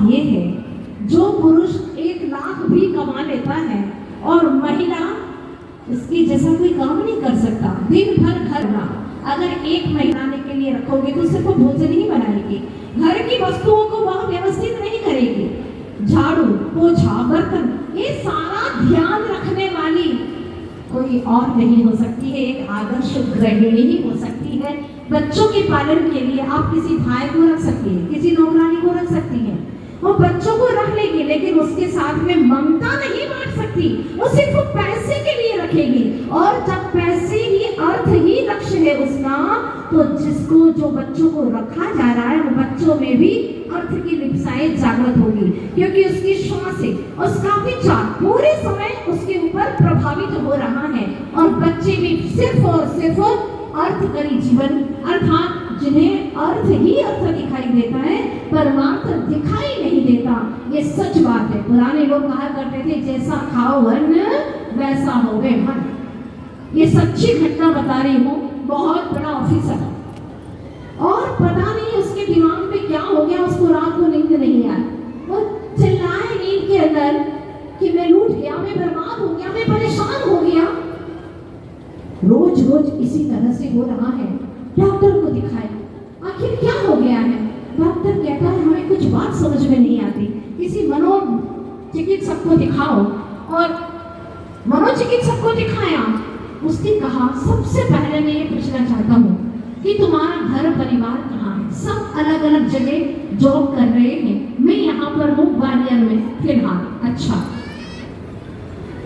बात ये है, जो पुरुष 1 लाख भी कमा लेता है और महिला इसकी जैसा कोई काम नहीं कर सकता, दिन भर घर का, अगर एक महीना के लिए रखोगे तो सिर्फ भोजन ही बनाएगी, घर की वस्तुओं को वह व्यवस्थित नहीं करेगी, झाड़ू पोछा बर्तन ये सारा ध्यान रखने वाली कोई और नहीं हो सकती है, एक आदर्श गृहिणी ही हो सकती है। बच्चों के पालन के लिए आप किसी भाई को रख सकती है, किसी नौकरानी को रख सकती है, वो बच्चों को रख लेगी, लेकिन उसके साथ में ममता नहीं बांट सकती, वो सिर्फ पैसे के लिए रखेगी। और जब पैसे ही अर्थ ही लक्ष्य है उसका, तो जिसको जो बच्चों को रखा जा रहा है वो बच्चों में भी अर्थ की लिप्साएं जागृत होगी, क्योंकि उसकी श्वास से उसका विचार पूरे समय उसके ऊपर प्रभावित हो रहा है। और बच्चे भी सिर्फ और सिर्फ अर्थकरी जीवन, अर्थात जिन्हें अर्थ ही अर्थ दिखाई देता है, परमार्थ दिखाई नहीं देता, ये सच बात है। पुराने लोग कहा करते थे, जैसा खाओ वर्ण वैसा होवे मन। ये सच्ची घटना बता रही हूँ। बहुत बड़ा ऑफिसर और पता नहीं उसके दिमाग में क्या हो गया, उसको रात को नींद नहीं आई, वो चिल्लाए नींद के अंदर कि मैं लूट गया, मैं बर्बाद हो गया, मैं परेशान हो गया। रोज रोज इसी तरह से हो रहा है। डॉक्टर को दिखाए, आखिर क्या हो गया है? डॉक्टर कहता है हमें कुछ बात समझ में नहीं आती, किसी मनोचिकित्सक को दिखाओ। और मनोचिकित्सक को दिखाया, उसने कहा सबसे पहले मैं ये पूछना चाहता हूँ कि तुम्हारा घर परिवार कहाँ है? सब अलग अलग जगह जॉब कर रहे हैं, मैं यहाँ पर हूँ ग्वालियर में फिलहाल। अच्छा,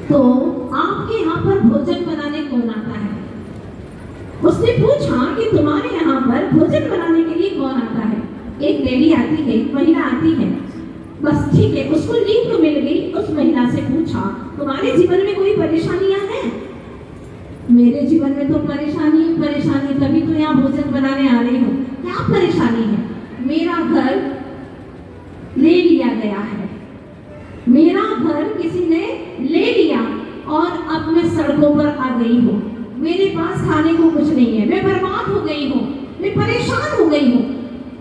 तो आपके यहाँ पर भोजन बनाने कौन आता है? उसने पूछा कि तुम्हारे यहाँ पर भोजन बनाने के लिए कौन आता है? एक लेडी आती है, एक महिला आती है, बस ठीक है। उसको लिंक मिल गई। उस महिला से पूछा तुम्हारे जीवन में कोई परेशानियां हैं? मेरे जीवन में तो परेशानी तभी तो यहाँ भोजन बनाने आ रही हूँ। क्या परेशानी है? मेरा घर ले लिया गया है, मेरा घर किसी ने ले लिया और अब मैं सड़कों पर आ गई हूँ, मेरे पास खाने को कुछ नहीं है, मैं बर्बाद हो गई हूँ, मैं परेशान हो गई हूँ।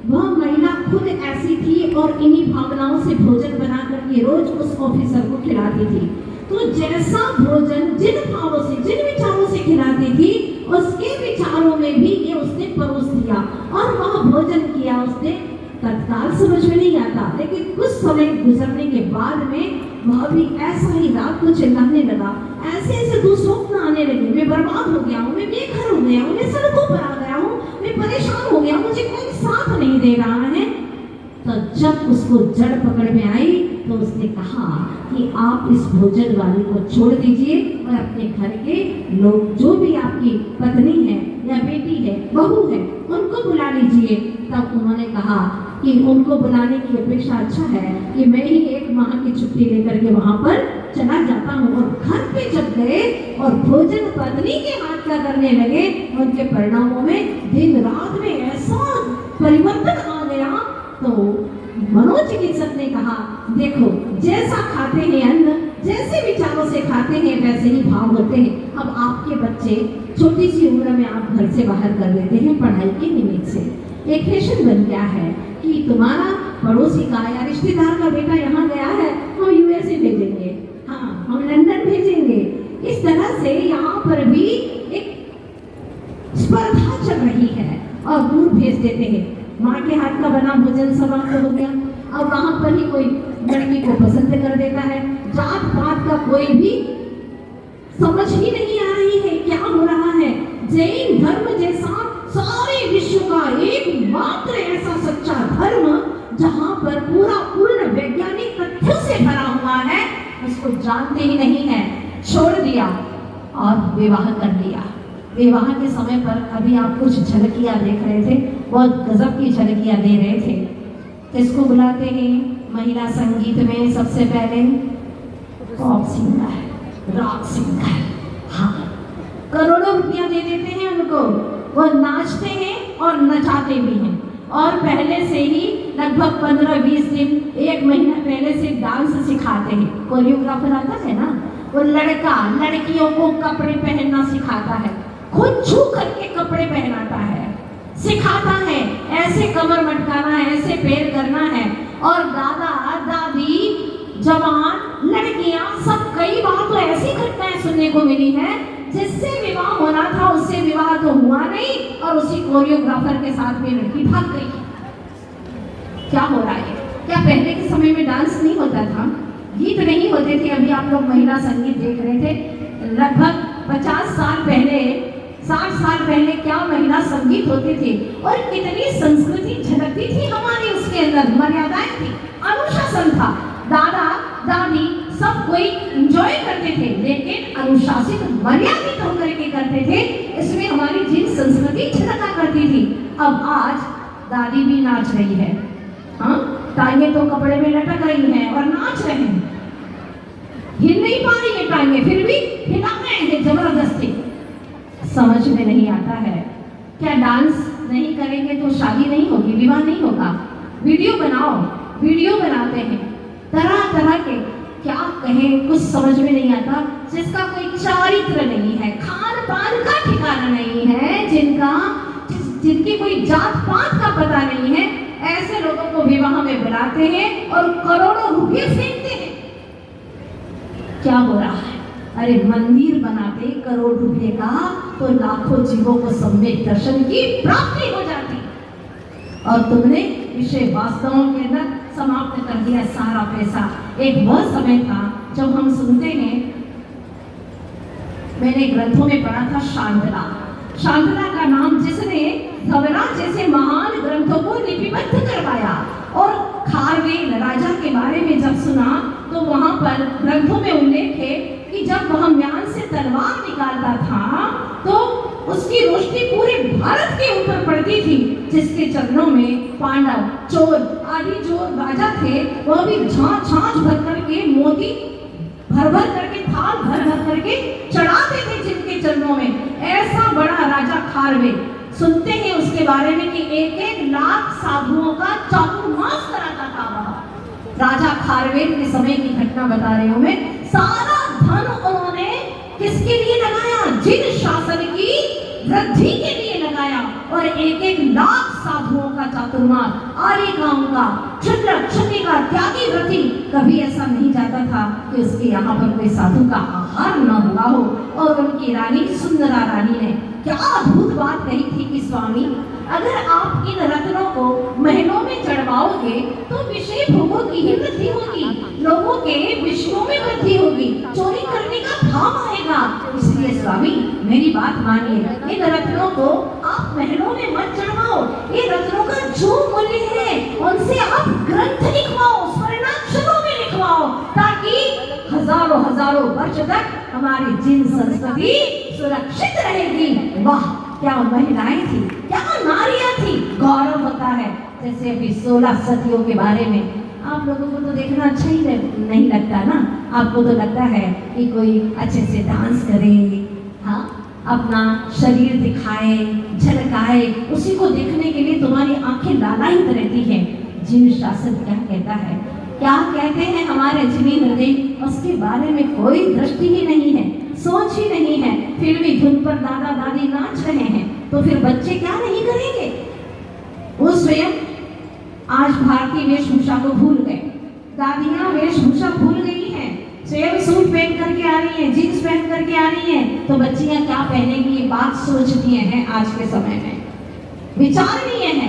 वह महिला खुद ऐसी थी और इन्हीं भावनाओं से भोजन बना करके रोज उस ऑफिसर को खिलाती थी। तो जैसा भोजन जिन भावों से, जिन विचारों से खिलाती थी, उसके विचारों में भी ये उसने परोस दिया और वह भोजन किया उसने। तत्काल समझ में नहीं आता, लेकिन कुछ समय गुजरने के बाद में वह भी ऐसा ही रात को चिल्लाने लगा, ऐसे ऐसे दुस्वप्न आने लगे, मैं बर्बाद हो गया हूँ, मैं बेघर हो गया हूँ, मैं सड़कों पर आ गया हूँ, मैं परेशान हो गया, मुझे कोई साथ नहीं दे रहा है। तो जब उसको जड़ पकड़ में आई तो उसने कहा कि आप इस भोजन वाली को छोड़ दीजिए और अपने घर के लोग, जो भी आपकी पत्नी है या बेटी है, बहू है, उनको बुला लीजिए। तब उन्होंने कहा कि उनको बुलाने की अपेक्षा अच्छा है कि मैं ही 1 माह की छुट्टी लेकर के वहां पर चला जाता हूँ। और घर पे जब गए और भोजन पत्नी के हाथ का करने लगे, उनके परिणामों में दिन रात में ऐसा परिवर्तन आ गया। तो मनोचिकित्सक ने कहा देखो, जैसा खाते हैं अन्न, जैसे विचारों से खाते हैं वैसे ही भाव होते हैं। अब आपके बच्चे छोटी सी उम्र में आप घर से बाहर कर देते हैं पढ़ाई के निमित्त से, एक फैशन बन गया है कि तुम्हारा पड़ोसी का या रिश्तेदार का बेटा यहाँ गया है, हम यूएसए भेजेंगे, हाँ हम लंदन भेजेंगे। इस तरह से यहाँ पर भी एक स्पर्धा चल रही है और दूर भेज देते हैं। माँ के हाथ का बना भोजन समाप्त हो गया, अब वहाँ पर ही कोई लड़की को पसंद कर देता है। जात पात का कोई भी समझ ही नहीं आ रही है क्या हो रहा है। जैन धर्म जैसा सारे विश्व का एकमात्र ऐसा सच्चा धर्म जहाँ पर पूरा पूर्ण वैज्ञानिक तथ्यों से भरा हुआ है, उसको जानते ही नहीं है, छोड़ दिया और विवाह कर लिया। विवाह के समय पर अभी आप कुछ झलकियां देख रहे थे, बहुत गजब की झलकियां दे रहे थे। इसको बुलाते हैं महिला संगीत में सबसे पहले पॉप सिंगर, रॉक सिंगर, हाँ करोड़ों रुपया दे देते हैं उनको, वो नाचते हैं और नचाते भी हैं। और पहले से ही लगभग 15-20 दिन, 1 महीना पहले से डांस सिखाते हैं। कोरियोग्राफर आता है ना, वो लड़का लड़कियों को कपड़े पहनना सिखाता है, खुद छू करके कपड़े पहनाता है, सिखाता है, ऐसे कमर मटकाना है, ऐसे पैर करना है। और दादा को मिली है, जिससे विवाह होना था उससे विवाह तो हुआ नहीं और उसी कोरियोग्राफर के साथ में लड़की भाग गई। क्या हो रहा है? क्या पहले के समय में डांस नहीं होता था, गीत नहीं होते थे? अभी आप लोग महिला संगीत देख रहे थे, लगभग 50 साल पहले, 60 साल पहले क्या महिला संगीत होते थे और कितनी संस्कृति झलकती थी हमारी, उसके अंदर मर्यादाएं थी, अनुशासन था। दादा दादी सब कोई एंजॉय करते थे, लेकिन अनुशासित मर्यादित होकर के करते थे। इसमें हमारी जिन संस्कृति झलका करती थी। अब आज दादी भी नाच रही है, हाँ, टांगे तो कपड़े में लटक रही हैं और नाच रहे हैं, हिल नहीं पा रही है टांगे, फिर भी हिला रहे हैं जबरदस्ती। समझ में नहीं आता है, क्या डांस नहीं करेंगे तो शादी नहीं होगी, विवाह नहीं होगा? वीडियो बनाओ, वीडियो बनाते हैं तरह तरह के, क्या कहें, कुछ समझ में नहीं आता। जिसका कोई चारित्र नहीं है, खान पान का ठिकाना नहीं है, जिनकी कोई जात पात का पता नहीं है, ऐसे लोगों को विवाह में बुलाते हैं और करोड़ों रुपये फेंकते हैं। क्या हो रहा है? अरे मंदिर बनाते करोड़ रुपए का तो लाखों जीवों को सम्यक दर्शन की प्राप्ति हो जाती, और तुमने विषय वास्तवों के अंदर समाप्त कर दिया सारा पैसा। एक वह समय था जब हम सुनते हैं, मैंने ग्रंथों में पढ़ा था शांतला, शांतला का नाम जिसने धवरा जैसे महान ग्रंथों को लिपिबद्ध करवाया। और खारवेल राजा के बारे में जब सुना तो वहां पर ग्रंथों में उल्लेख है कि जब वह म्यान से तलवार निकालता था तो उसकी रोशनी पूरे भारत के ऊपर पड़ती थी। जिसके चरणों में पांडव, चोर आदि जो राजा थे, वह भी छाछ भर करके, मोती भर भर करके, थाल भर भर करके चढ़ाते थे जिनके चरणों में। ऐसा बड़ा राजा खारवेल। सुनते हैं उसके बारे में कि 1-1 लाख साधुओं का चातुर्मास कराता था वह। राजा खारवेल के समय की घटना बता रही हूं मैं। सारा धन उन्होंने किसके लिए लगाया? जिन शासन की वृद्धि के लिए लगाया। और 1-1 लाख साधुओं का चातुर्मास, आर्यकाओं का, क्षुद्र क्षति का, त्यागी व्रती, कभी ऐसा नहीं जाता था कि उसके यहाँ पर कोई साधु का आहार न हुआ हो। और उनकी रानी सुंदरा रानी ने क्या अद्भुत बात कही थी कि स्वामी, अगर आप इन रत्नों को महलों में चढ़वाओगे तो विषय भोगों की ही वृद्धि होगी, लोगों के विषयों में वृद्धि होगी, चोरी करने का भाव आएगा। इसलिए स्वामी मेरी बात मानिए, इन रत्नों को आप महलों में मत चढ़वाओ। ये रत्नों का जो मूल्य है उनसे आप ग्रंथ लिखवाओ, स्वर्णाक्षरों में लिखवाओ, ताकि हजारों हजारों वर्ष तक हमारी जिन संस्कृति सुरक्षित रहेगी। वाह, क्या महिलाएं थी, क्या नारियां थी, गौरव होता है। जैसे अभी 16 सतियों के बारे में आप लोगों को तो देखना अच्छा ही नहीं लगता ना, आपको तो लगता है कि कोई अच्छे से डांस करे, हाँ, अपना शरीर दिखाए, झलकाए, उसी को देखने के लिए तुम्हारी आंखें लालायित रहती हैं। जिन शासन क्या कहता है, क्या कहते हैं हमारे जिनी हृदय, उसके बारे में कोई दृष्टि ही नहीं है, सोच ही नहीं है। फिर भी धुन पर दादा दादी नाच रहे हैं, तो फिर बच्चे क्या नहीं करेंगे? वो स्वयं आज भारतीय वेशभूषा को भूल गए, दादियां वेशभूषा भूल गई हैं, स्वयं सूट पहन करके आ रही हैं, जीन्स पहन करके आ रही हैं, तो बच्चियां क्या पहनेंगी? ये बात सोचती हैं आज के समय में, विचारणीय है।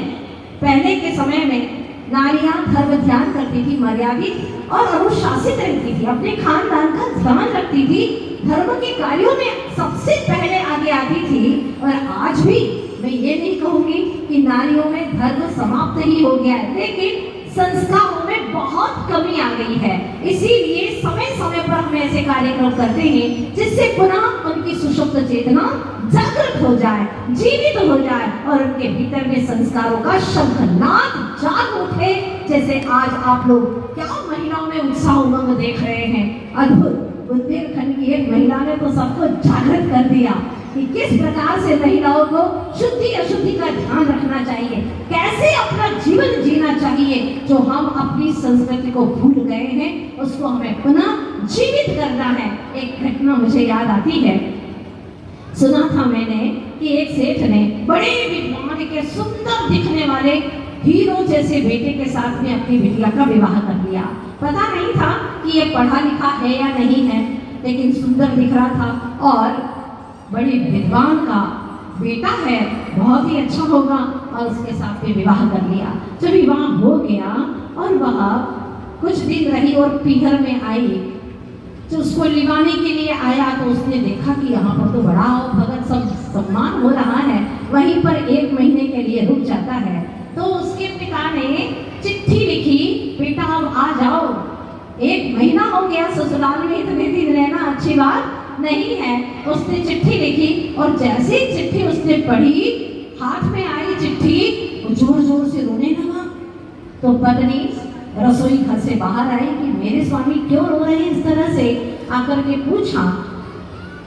पहले के समय में नारियां धर्म ध्यान करती थी, मर्यादित और अनुशासित रहती थी, अपने खानदान का ध्यान रखती थी, धर्म के कार्यों में सबसे पहले आगे आती थी। और आज भी मैं ये नहीं कहूंगी कि नारियों में धर्म समाप्त ही हो गया है, लेकिन संस्कारों में बहुत कमी आ गई है। इसीलिए समय समय पर हम ऐसे कार्यक्रम करते हैं जिससे पुनः उनकी सुषुप्त चेतना जागृत हो जाए, जीवित हो जाए और उनके भीतर में संस्कारों का शंखनाद जाग उठे। जैसे आज आप लोग क्या महिलाओं में उत्साह उमंग देख रहे हैं, अद्भुत। बुंदेलखंड की एक महिला ने तो सबको जागृत कर दिया कि किस प्रकार से महिलाओं को शुद्धि अशुद्धि का ध्यान रखना चाहिए, कैसे अपना जीवन जीना चाहिए। जो हम अपनी संस्कृति को भूल गए हैं उसको हमें पुनः जीवित करना है। एक घटना मुझे याद आती है, सुना था मैंने कि एक सेठ ने बड़े विद्वान के सुंदर दिखने वाले हीरो जैसे बेटे के साथ में अपनी बिटिया का विवाह कर दिया। पता नहीं था कि ये पढ़ा लिखा है या नहीं है, लेकिन सुंदर दिख रहा था, और बड़े विद्वान का बेटा है, बहुत ही अच्छा होगा, और उसके साथ में विवाह कर लिया। जब विवाह हो गया और वह कुछ दिन रही और पीहर में आई, तो उसको लिवाने के लिए आया, तो उसने देखा कि यहाँ पर तो बड़ा भगत सब सम्मान हो रहा है। वहीं पर 1 महीने के लिए रुक जाता है। तो उसके पिता ने चिट्ठी लिखी, बेटा अब आ जाओ, 1 महीना हो गया, ससुराल में इतने दिन रहना अच्छी बात नहीं है। उसने चिट्ठी लिखी और जैसे चिट्ठी उसने पढ़ी, हाथ में आई चिट्ठी, वो जोर जोर से रोने लगा। तो पत्नी रसोई घर से बाहर आई कि मेरे स्वामी क्यों रो रहे हैं इस तरह से, आकर के पूछा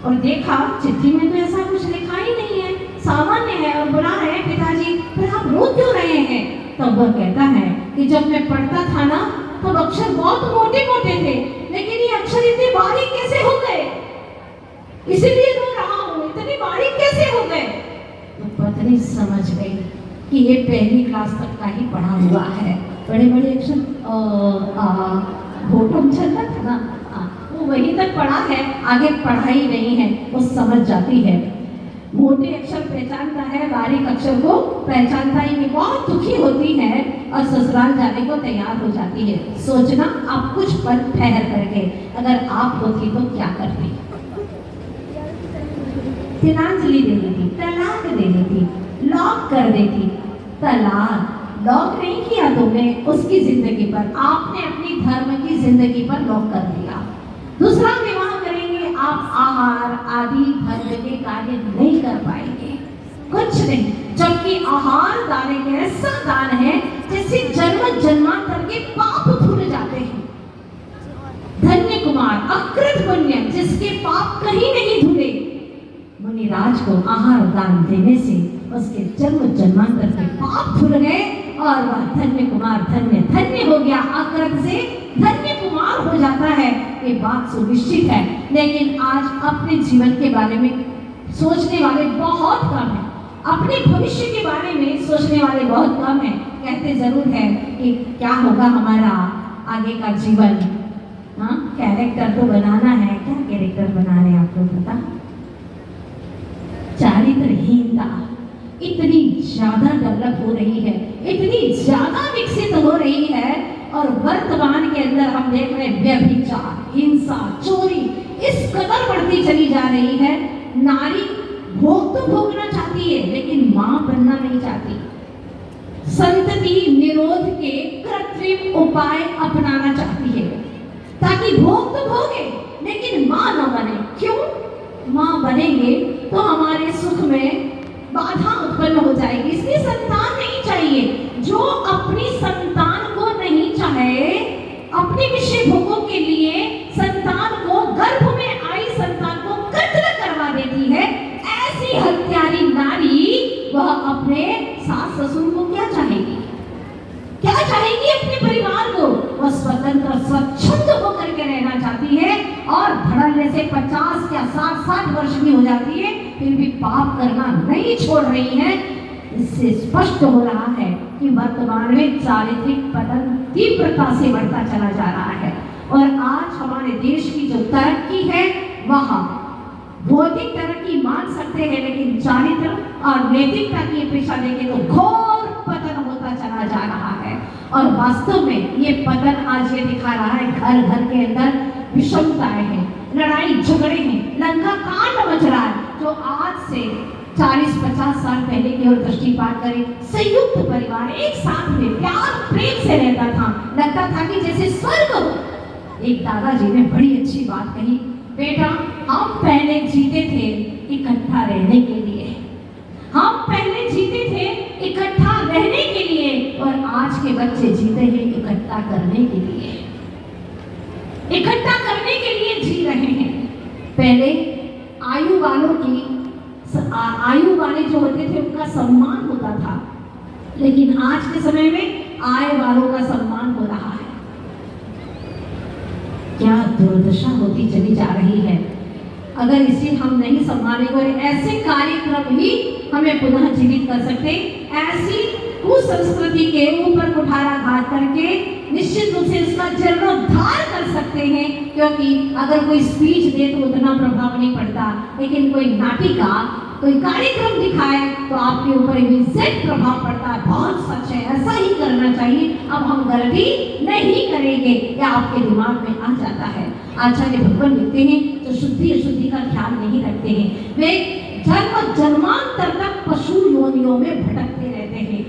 और देखा चिट्ठी में तो ऐसा कुछ लिखा ही नहीं है, सामान्य है, और बुला रहे हैं पिताजी, फिर आप रो क्यों रहे हैं? तब वह कहता है कि जब मैं पढ़ता था ना, तब अक्षर बहुत मोटे मोटे थे, लेकिन ये अक्षर इतने बारीक कैसे हो गए, इसीलिए रो रहा हूँ, इतने बारीक कैसे हो गए? तो पत्नी समझ गई कि ये पहली क्लास तक का ही पढ़ा हुआ है, बड़े बड़े अक्षर घोटम चल रहा था ना, वो वहीं तक पढ़ा है, आगे पढ़ाई नहीं है, वो समझ जाती है। मोटे अक्षर पहचानता है, बारीक अक्षर को पहचानता ही नहीं। बहुत दुखी होती है और ससुराल जाने को तैयार हो जाती है। सोचना आप कुछ पल ठहर करके, अगर आप होती तो क्या करती? तिलांजलि दे देती, तलाक दे देती, लॉक कर देती। तलाक लॉक नहीं किया तुमने उसकी जिंदगी पर, आपने अपनी धर्म की जिंदगी पर लॉक कर दिया। दूसरा विवाह करेंगे, आप आहार आदि धर्म के कार्य नहीं कर पाएंगे, कुछ नहीं। जबकि आहार दान एक ऐसा दान है जिससे जन्म जन्मांतर के पाप धुल जाते हैं। धन्य कुमार अकृत पुण्य, जिसके पाप कहीं नहीं धुले। मुनिराज को आहार दान देने से उसके जन्म जन्मांतर के पाप धुल गए और वह धन्य कुमार धन्य धन्य हो गया, अकृत से धन्य कुमार हो जाता है। ये बात सुनिश्चित है, लेकिन आज अपने जीवन के बारे में सोचने वाले बहुत कम हैं, अपने भविष्य के बारे में सोचने वाले बहुत कम हैं। कहते जरूर है कि क्या होगा हमारा आगे का जीवन, हाँ कैरेक्टर तो बनाना है। क्या कैरेक्टर बना रहे हैं आपको पता? चारित्रहीनता इतनी ज्यादा डेवलप हो रही है, इतनी ज्यादा विकसित हो रही है, और वर्तमान के अंदर हम देख रहे हैं व्यभिचार, हिंसा, चोरी इस कदर बढ़ती चली जा रही है। नारी भोग तो भोगना चाहती है, लेकिन मां बनना नहीं चाहती। संतति निरोध के कृत्रिम उपाय अपनाना चाहती है ताकि भोग तो भोगे लेकिन मां न बने। क्यों? मां बनेंगे तो हमारे सुख में बाधा उत्पन्न हो जाएगी, इसलिए संतान नहीं चाहिए। जो अपनी संतान को नहीं चाहे, अपने विषय भोगों के लिए संतान को, गर्भ में आई संतान को कत्ल करवा देती है, ऐसी हत्यारी नारी वह अपने सास ससुर को क्या चाहेगी? क्या चाहेगी अपने परिवार को? वह स्वतंत्र स्वच्छंद होकर के रहना चाहती है, और धड़ल्ले से 50 या 60 वर्ष की हो जाती है, फिर भी पाप करना नहीं छोड़ रही है। इससे स्पष्ट हो रहा है कि वर्तमान में चारित्रिक पतन तीव्रता से बढ़ता चला जा रहा है, और आज हमारे देश की जो तरक्की है वह भौतिक तरक्की मान सकते हैं, लेकिन चारित्र और नैतिकता की अपेक्षा देखें तो घोर पतन होता चला जा रहा है। और वास्तव में ये पतन आज ये दिखा रहा है, घर घर के अंदर विषमताएं हैं, लड़ाई झगड़े हैं, लंका कांड मच रहा है। जो आज से 40-50 साल पहले की ओर दृष्टिपात करें, संयुक्त परिवार एक साथ में प्यार प्रेम से रहता था, लगता था कि जैसे स्वर्ग हो। एक दादाजी ने बड़ी अच्छी बात कही, बेटा हम पहले जीते थे इकट्ठा रहने के लिए, हम पहले जीते थे इकट्ठा रहने के लिए, और आज के बच्चे जीते हैं इकट्ठा करने के लिए, इकट्ठा करने के लिए जी रहे हैं। पहले आयु वाले जो होते थे उनका सम्मान होता था, लेकिन आज के समय में आय वालों का सम्मान हो रहा है। क्या दुर्दशा होती चली जा रही है। अगर इसे हम नहीं संभालेंगे, ऐसे कार्यक्रम ही हमें पुनः जीवित कर सकते, ऐसी कुसंस्कृति के ऊपर कुठाराघात करके निश्चित रूप से इसका जीर्णोद्धार कर सकते सकते हैं, क्योंकि अगर कोई स्पीच दे तो उतना प्रभाव नहीं पड़ता, लेकिन कोई नाटिका, कोई कार्यक्रम दिखाए तो आपके ऊपर इमीडिएट प्रभाव पड़ता है। बहुत सच है, ऐसा ही करना चाहिए, अब हम गलती नहीं करेंगे, या आपके दिमाग में आ जाता है। आचार्य भगवान लिखते हैं जो शुद्धि अशुद्धि का ख्याल नहीं रखते हैं, वे जन्म जन्मांतर तक पशु योनियों में भटकते रहते हैं।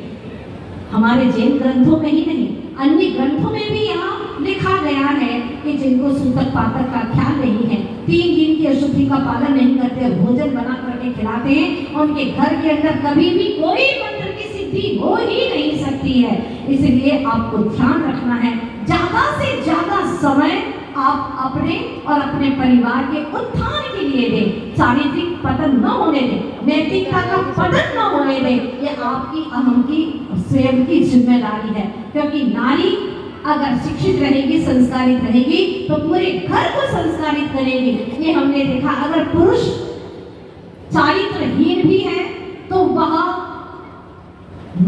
हमारे जैन ग्रंथों में ही नहीं, अन्य ग्रंथों में भी यहाँ लिखा गया है कि जिनको सूतक पातक का ख्याल नहीं है, 3 दिन की अशुद्धि का पालन नहीं करते, भोजन बना करके खिलाते हैं, उनके घर के अंदर कभी भी कोई मंत्र की सिद्धि हो ही नहीं सकती है। इसलिए आपको ध्यान रखना है, ज्यादा से ज्यादा समय आप अपने और अपने परिवार के उत्थान के लिए दें, चारित्रिक पतन न होने दें, नैतिकता का पतन न होने दें। ये आपकी अहम की स्वयं की जिम्मेदारी है, क्योंकि नारी अगर शिक्षित रहेगी, संस्कारित रहेगी, तो पूरे घर को संस्कारित करेगी। ये हमने देखा, अगर पुरुष चारित्रहीन भी है तो वह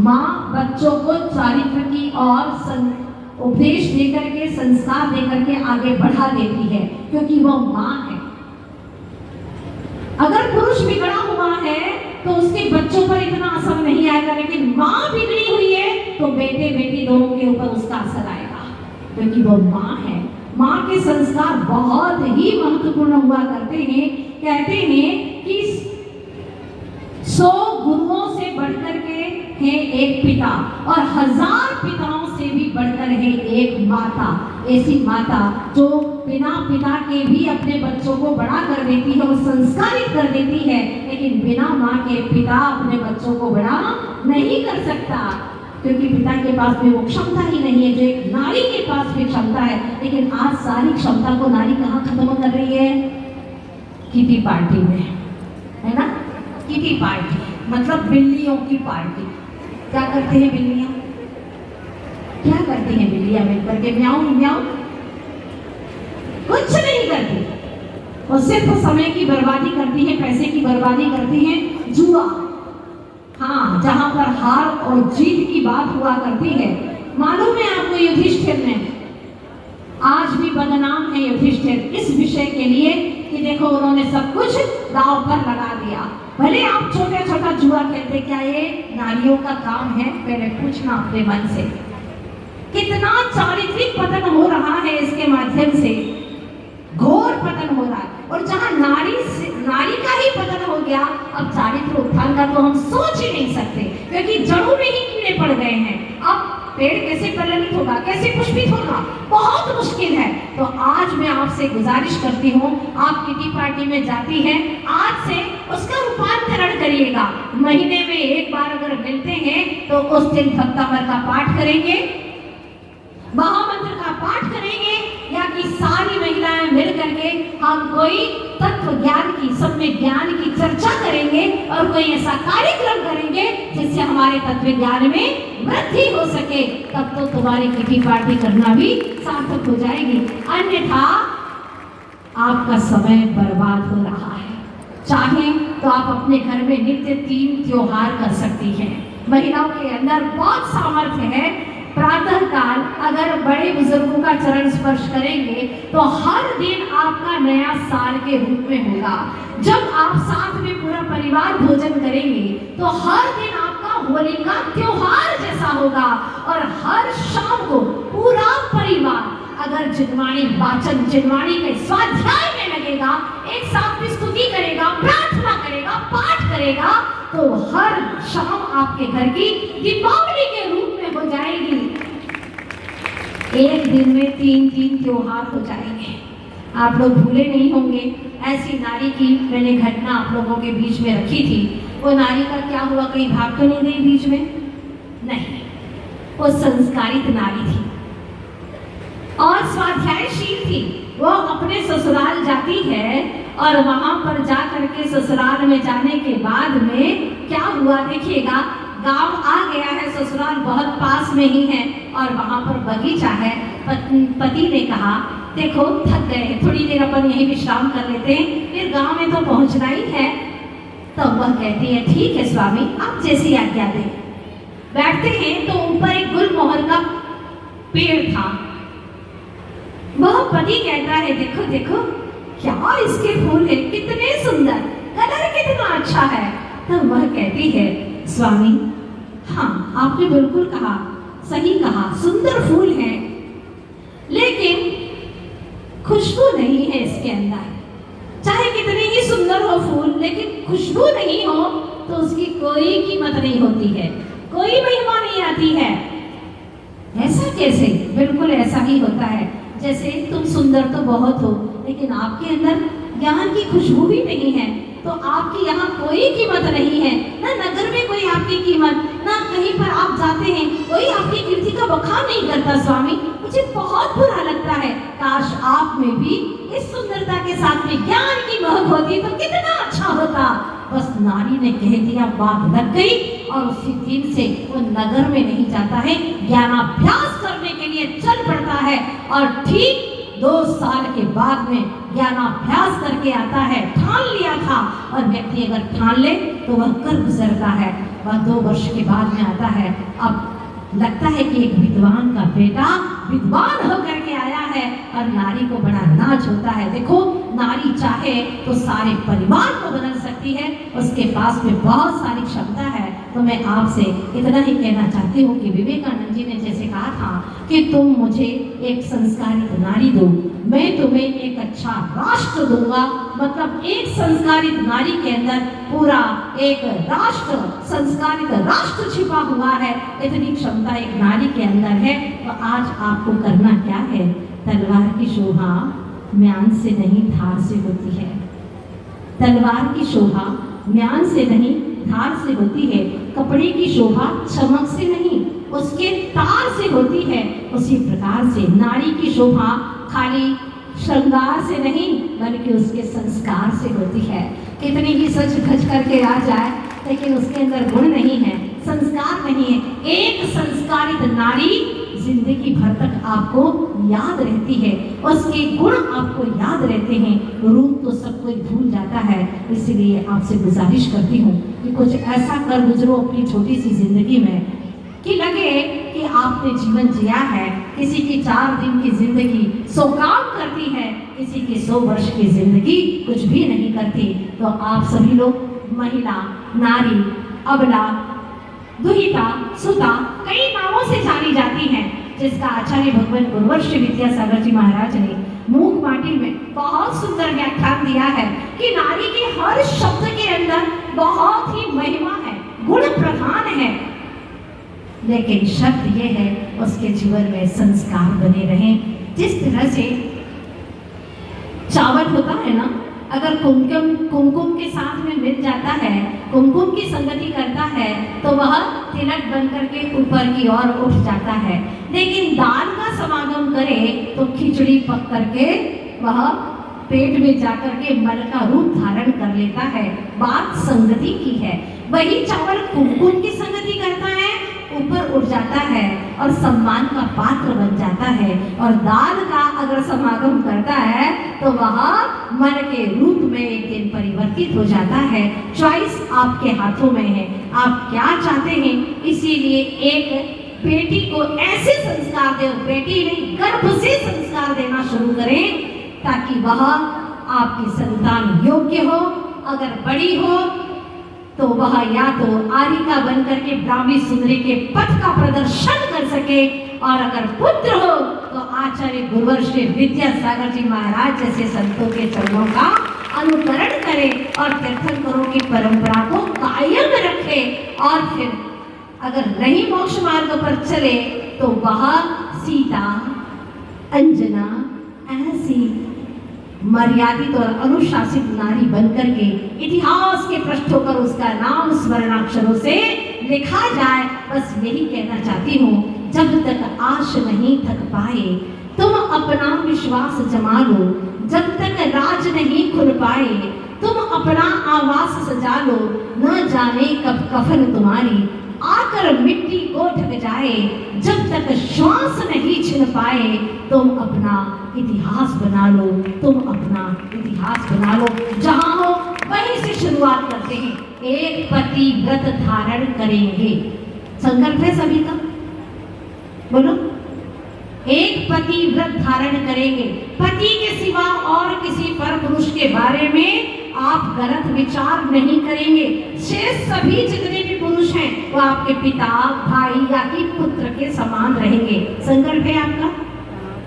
माँ बच्चों को चारित्र की और उपदेश देकर के, संस्कार देकर के आगे बढ़ा देती है, क्योंकि वह माँ है। अगर पुरुष बिगड़ा हुआ है तो उसके बच्चों पर इतना असर नहीं आएगा, लेकिन माँ बिगड़ी हुई है तो बेटे बेटी दोनों के ऊपर उसका असर आएगा, क्योंकि वो माँ है। माँ के संस्कार बहुत ही महत्वपूर्ण हुआ करते हैं। कहते हैं कि 100 गुरुओं से बढ़कर के है एक पिता, और 1000 पिताओं से भी बढ़कर है एक माता। ऐसी माता जो बिना पिता के भी अपने बच्चों को बड़ा कर देती है और संस्कारित कर देती है, लेकिन बिना माँ के पिता अपने बच्चों को बड़ा नहीं कर सकता, क्योंकि पिता के पास में वो क्षमता ही नहीं है जो एक नारी के पास में क्षमता है। लेकिन आज सारी क्षमता को नारी कहाँ खत्म कर रही है? किटी पार्टी में, है ना? किटी पार्टी मतलब बिल्लियों की पार्टी। क्या करते हैं बिल्लियां? क्या करती हैं बिल्लियां मिलकर के? म्याऊं म्याऊं, कुछ नहीं करती, वो सिर्फ समय की बर्बादी करती है, पैसे की बर्बादी करती है। जुआ, हाँ, जहां पर हार और जीत की बात हुआ करती है। मालूम है आपको युधिष्ठिर ने, आज भी बदनाम है युधिष्ठिर इस विषय के लिए कि देखो उन्होंने सब कुछ दांव पर लगा दिया। भले आप छोटा छोटा जुआ खेलते, क्या ये नारियों का काम है? पहले पूछना अपने मन से, कितना चारित्रिक पतन हो रहा है इसके माध्यम से, घोर पतन हो रहा है। और जहां नारी का ही पतन हो गया, अब चारित्र उत्थान का तो हम सोच ही नहीं सकते, क्योंकि जड़ों में ही कीड़े पड़ गए हैं। अब पेड़ कैसे परिणमित होगा, कैसे पुष्पित होगा, बहुत मुश्किल है। तो आज मैं आपसे गुजारिश करती हूँ, आप किटी पार्टी में जाती हैं, आज से उसका रूपांतरण करिएगा। महीने में एक बार अगर मिलते हैं तो उस दिन भक्तामर का पाठ करेंगे, महामंत्र का पाठ करेंगे, या कि सारी महिलाएं मिल करके हम कोई तत्व ज्ञान की, सब में ज्ञान की चर्चा करेंगे और कोई ऐसा कार्यक्रम करेंगे जिससे हमारे तत्व ज्ञान में वृद्धि हो सके। तब तो तुम्हारी किटी पार्टी करना भी सार्थक हो जाएगी, अन्यथा आपका समय बर्बाद हो रहा है। चाहे तो आप अपने घर में नित्य 3 त्योहार कर सकती हैं। महिलाओं के अंदर बहुत सामर्थ्य है। प्रातः काल अगर बड़े बुजुर्गों का चरण स्पर्श करेंगे तो हर दिन आपका नया साल के रूप में होगा। जब आप साथ में पूरा परिवार भोजन करेंगे तो हर दिन आपका होली का त्योहार जैसा होगा। और हर शाम को पूरा परिवार अगर जिनवाणी वाचन, जिनवाणी के स्वाध्याय में लगेगा, एक साथ में स्तुति करेगा, प्रार्थना करेगा, पाठ करेगा, तो हर शाम आपके घर की दीपावली के रूप में हो जाएगी। एक दिन में 3 त्योहार हो जाएंगे। आप लोग भूले नहीं होंगे, ऐसी नारी की मैंने घटना आप लोगों के बीच में रखी थी। वो नारी का क्या हुआ, कहीं भाग तो नहीं गई बीच में? नहीं, वो संस्कारित नारी थी और स्वाध्यायशील थी। वो अपने ससुराल जाती है और वहां पर जा करके ससुराल में जाने के बाद में क्या हुआ देखिएगा, गांव आ गया है, ससुराल बहुत पास में ही है और वहां पर बगीचा है। पति ने कहा देखो थक गए, थोड़ी देर अपन यहीं विश्राम कर लेते हैं, फिर गांव में तो पहुंचना ही है। तो वह कहती है ठीक है स्वामी, आप जैसी आज्ञा दें। बैठते हैं तो ऊपर एक गुलमोहर का पेड़ था। वह पति कहता है देखो देखो क्या इसके फूल है, कितने सुंदर, कलर कितना अच्छा है। तब वह कहती है स्वामी हाँ आपने बिल्कुल कहा, सही कहा, सुंदर फूल है लेकिन खुशबू नहीं है इसके अंदर। चाहे कितने ही सुंदर हो फूल लेकिन खुशबू नहीं हो तो उसकी कोई कीमत नहीं होती है, कोई महिमा नहीं आती है। ऐसा कैसे? बिल्कुल ऐसा ही होता है जैसे तुम सुंदर तो बहुत हो लेकिन आपके अंदर ज्ञान की खुशबू भी नहीं है तो आपकी यहाँ कोई कीमत नहीं है। ना नगर में कोई आपकी कीमत, ना कहीं पर आप जाते हैं कोई आपकी कीर्ति का बखान नहीं करता। स्वामी मुझे बहुत बुरा लगता है, काश आप में भी इस सुंदरता के साथ में ज्ञान की महक होती तो कितना अच्छा होता। बस नारी ने कह दिया, बात लग गई और उसी दिन से वो नगर में नहीं जाता है, ज्ञानाभ्यास करने के लिए चल पड़ता है और ठीक 2 साल के बाद में ज्ञानाभ्यास करके आता है। ठान लिया था और व्यक्ति अगर ठान ले तो वह कर गुजरता है। वह 2 वर्ष के बाद में आता है। अब लगता है कि एक विद्वान का बेटा विद्वान होकर के आया है और नारी को बड़ा नाज होता है। देखो नारी चाहे तो सारे परिवार को बदल सकती है, उसके पास में बहुत सारी क्षमता है। तो मैं आपसे इतना ही कहना चाहती हूँ कि विवेकानंद जी ने जैसे कहा था कि तुम मुझे एक संस्कारित नारी दो, मैं तुम्हें एक अच्छा राष्ट्र दूंगा। मतलब एक संस्कारित नारी के अंदर पूरा एक राष्ट्र, संस्कारित राष्ट्र छिपा हुआ है। इतनी क्षमता एक नारी के अंदर है। तो आज आपको करना क्या है? तलवार की शोभा म्यान से नहीं धार से होती है। तलवार की शोभा म्यान से नहीं धार से होती है। कपड़े की शोभा चमक से नहीं उसके तार से होती है। उसी प्रकार से नारी की शोभा खाली श्रृंगार से नहीं बल्कि उसके संस्कार से होती है। कितनी ही सच खच करके आ जाए लेकिन उसके अंदर गुण नहीं है, संस्कार नहीं है। एक संस्कारित नारी जिंदगी भर तक आपको याद रहती है, उसके गुण आपको याद रहते हैं। रूप तो सब कोई भूल जाता है। इसलिए आपसे गुजारिश करती हूँ कि कुछ ऐसा कर गुजरो अपनी छोटी सी जिंदगी में कि लगे कि आपने जीवन जिया है। किसी की 4 दिन की जिंदगी 100 काम करती है, किसी की 100 वर्ष की जिंदगी कुछ भी नहीं करती। तो आप सभी लोग महिला, नारी, अबला, दुहिता, सुता कई नामों से जानी जाती हैं, जिसका आचार्य भगवान गुरुवर श्री विद्यासागर जी महाराज ने मूक माटी में बहुत सुंदर व्याख्यान दिया है कि नारी के हर शब्द के अंदर बहुत ही महिमा है, गुण प्रधान है। लेकिन शब्द यह है उसके जीवन में संस्कार बने रहें। जिस तरह से चावल होता है ना, अगर कुमकुम के साथ में मिल जाता है, कुमकुम की संगति करता है तो वह तिलक बन करके ऊपर की ओर उठ जाता है। लेकिन दाल का समागम करे तो खिचड़ी पक करके वह पेट में जाकर के मल का रूप धारण कर लेता है। बात संगति की है। वही चावल कुमकुम की संगति करता है, ऊपर उठ जाता है और सम्मान का पात्र बन जाता है। और दाल का अगर समागम करता है तो वह मन के रूप में एक दिन परिवर्तित हो जाता है। चॉइस आपके हाथों में है, आप क्या चाहते हैं। इसीलिए एक बेटी को ऐसे संस्कार दो, बेटी नहीं गर्भ से संस्कार देना शुरू करें ताकि वह आपकी संतान योग्य हो। अगर बड़ी हो तो वह या तो आरिका बन करके ब्राह्मी सुंदरी के पथ का प्रदर्शन कर सके, और अगर पुत्र हो तो आचार्य गुरुवर श्री विद्यासागर जी महाराज जैसे संतों के चरणों का अनुकरण करे और तीर्थंकरों की परंपरा को कायम रखे। और फिर अगर नहीं मोक्ष मार्ग पर चले तो वह सीता, अंजना ऐसी मर्यादित और अनुशासित नारी बनकर के इतिहास के पृष्ठों पर उसका नाम स्वर्णाक्षरों से लिखा जाए। बस यही कहना चाहती हूँ, जब तक आश नहीं थक पाए तुम अपना विश्वास जमा लो, जब तक राज नहीं खुल पाए तुम अपना आवास सजा लो, न जाने कब कफन तुम्हारी आकर मिट्टी को ढक जाए, जब तक श्वास नहीं छिन पाए तुम अपना इतिहास बना लो, तुम अपना इतिहास बना लो। जहां हो वहीं से शुरुआत करते हैं। एक पति व्रत धारण करेंगे, संकल्प है सभी का, बोलो एक पति व्रत धारण करेंगे, पति के सिवा और किसी पर पुरुष के बारे में आप गलत विचार नहीं करेंगे। शेष सभी जितने भी पुरुष हैं वो आपके पिता, भाई या कि पुत्र के समान रहेंगे। संकल्प है आपका?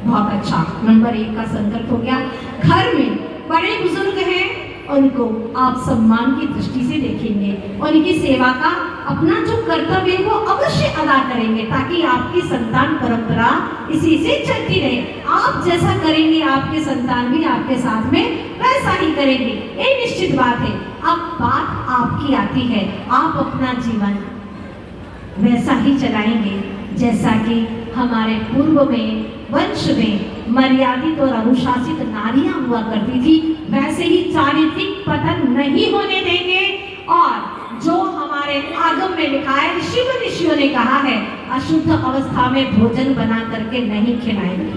बहुत अच्छा, नंबर 1 का संकल्प हो गया। घर में बड़े बुजुर्ग हैं, उनको आप सम्मान की दृष्टि से देखेंगे, उनकी सेवा का अपना जो कर्तव्य है वो अवश्य अदा करेंगे, ताकि आपकी संतान परंपरा इसी से चलती रहे। आप जैसा करेंगे आपके संतान भी आपके साथ में वैसा ही करेंगे, ये निश्चित बात है। अब बात आपकी आती है, आप अपना जीवन वैसा ही चलाएंगे जैसा कि हमारे पूर्व में वंश में मर्यादित और अनुशासित नारियां हुआ करती थी, वैसे ही चारित्रिक पतन नहीं होने देंगे। और जो हमारे आगम में लिखा है, ऋषियों ने कहा है, अशुद्ध अवस्था में भोजन बना करके नहीं खिलाएंगे,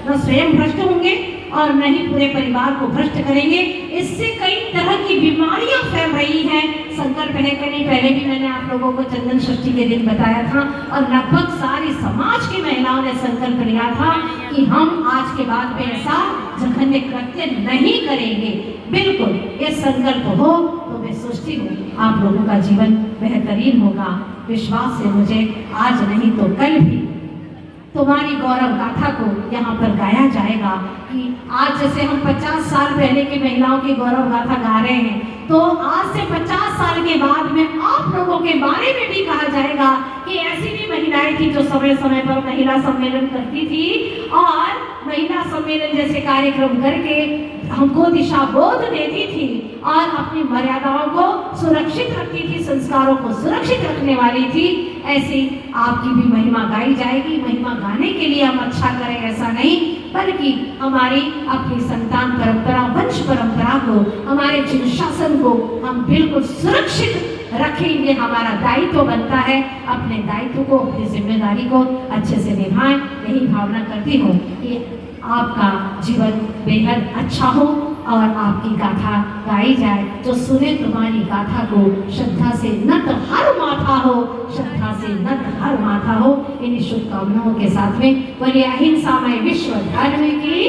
न स्वयं भ्रष्ट होंगे और न ही पूरे परिवार को भ्रष्ट करेंगे। इससे कई तरह की बीमारियां फैल रही हैं। संकल्प है कि नहीं, पहले भी मैंने आप लोगों को चंदन षष्ठी के दिन बताया था और लगभग सारी समाज की महिलाओं ने संकल्प लिया था कि हम आज के बाद में ऐसा जघन्य कृत्य नहीं करेंगे। बिल्कुल ये संकल्प हो तो मैं सोचती हूँ आप लोगों का जीवन बेहतरीन होगा। विश्वास है मुझे, आज नहीं तो कल भी तुम्हारी गौरव गाथा को यहाँ पर गाया जाएगा। कि आज जैसे हम 50 साल पहले की महिलाओं की गौरव गाथा गा रहे हैं, तो आज से 50 साल के बाद में आप लोगों के बारे में भी कहा जाएगा कि ऐसी भी महिलाएं थी जो समय समय पर महिला सम्मेलन करती थी और महिला सम्मेलन जैसे कार्यक्रम करके हमको दिशा बोध देती थी और अपनी मर्यादाओं को सुरक्षित रखती थी, संस्कारों को सुरक्षित रखने वाली थी। ऐसी आपकी भी महिमा गाई जाएगी। महिमा गाने के लिए हम अच्छा करें ऐसा नहीं, बल्कि हमारी अपनी संतान परंपरा, वंश परंपरा को, हमारे जिन शासन को हम बिल्कुल सुरक्षित रखेंगे। हमारा दायित्व बनता है, अपने दायित्व को, अपनी जिम्मेदारी को अच्छे से निभाएं। यही भावना करती हूँ कि आपका जीवन बेहद अच्छा हो और आपकी गाथा गाई जाए। जो सुने तुम्हारी गाथा को श्रद्धा से नत हर माथा हो, श्रद्धा से नत हर माथा हो। इन शुभकामनाओं के साथ में बोलिए अहिंसा में विश्व धर्म की